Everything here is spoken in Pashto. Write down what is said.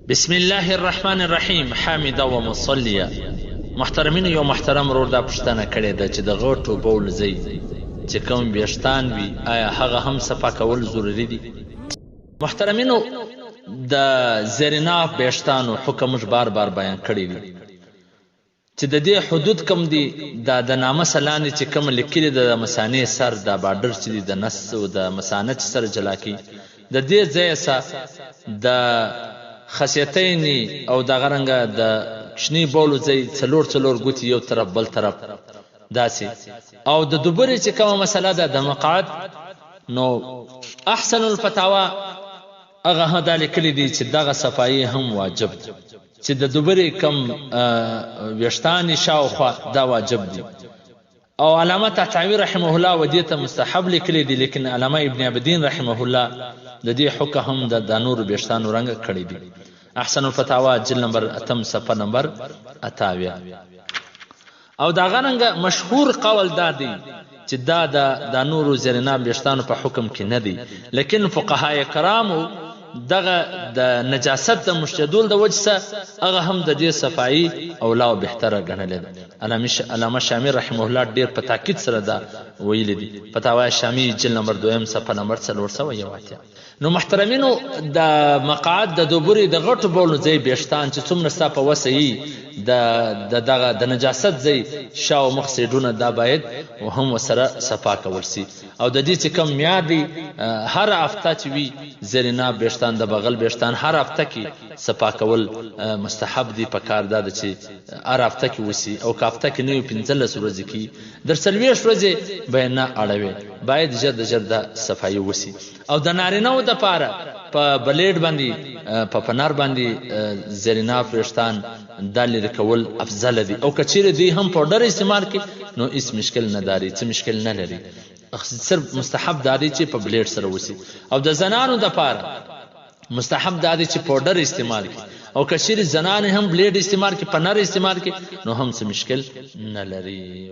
بسم الله الرحمن الرحیم. حامد و مصلیه. محترمین، یو محترم رور دا پوښتنه کړې ده چې د غوټو بول ځای چې کوم ویښتان وي آیا هغه هم صفا کول ضروري دي؟ محترمینو، د زریناف ویښتانو حکم موږ بار بار بیان کړی دی چې د دې حدود کم دي. دا د نامه لاندې چې کوم لیکلي د مثانې سر دا بارډر چې دی د نس او د مثانه چې سره جلا کړي، د دې ځایه سه د خصیتین او د غرنګه د کشنی بولو ځای څلور ګوتې یو طرف بل طرف داسې، او د دوبرې چې کومه مسله ده د مقعد، نو احسن الفتاوا هغه هم دا لیکلي دي چې دغه صفایي هم واجب ده، چې د دوبرې کم ویښتانې شاوخوا دا واجب دي. او علامه طحطاوي رحمه الله و دې ته مستحب لیکلی دي، لیکن علامه ابن عابدین رحمه الله د دې حکم هم د نور ویښتانو رنګ کړی دي. احسن الفتاوا جلد نمبر 8 صفحه نمبر 28. او دا غرنګ مشهور قول دا دی چې دا د نور زریناب ویښتانو په حکم کې نه دی، لیکن فقهای کرامو دغه د نجاست د مشتدول د وجه هغه هم د دې صفایي او لا بهتره ګڼلې ده. علامه شامی رحمه الله ډیر په تاکید سره دا ویلي دي. فتاوا شامی جلد نمبر 2 صفحه نمبر 418. نو محترمینو، د مقعد د دوبرې د غټو بولو ځای ویښتان چې څومره ستا په وسه یي د نجاست ځای شاو مخ سیډونه دا باید هم ورسره صفا کول سي. او د دې چې کوم میادې هر هفته چې وي زریناب ویښتان د بغل ویښتان هر هفته کې صفا کول مستحب دي. په کار دا ده چې هر هفته کې وسي، او که هفته کې نه وي 15 ورځې کې در 40 ورځې به نه اړوي، باید ژر د صفایي وسي. او د نارینه‌و دپاره په بلیډ باندې په پنر باندې زریناف ویښتان دا لرې کول افضل دي. او که چیرې دوی هم پاوډر استعمال کړي نو هیڅ مشکل نه داري، څه مشکل نه لري، صرف مستحب داري چې په بلیډ سره وسي. او د زنانو دپاره مستحب داري چې پاوډر استعمال کړي، او که چیرې زنانې هم بلیډ استعمال کړي، پنر استعمال کړي، نو هم څه مشکل نه لري.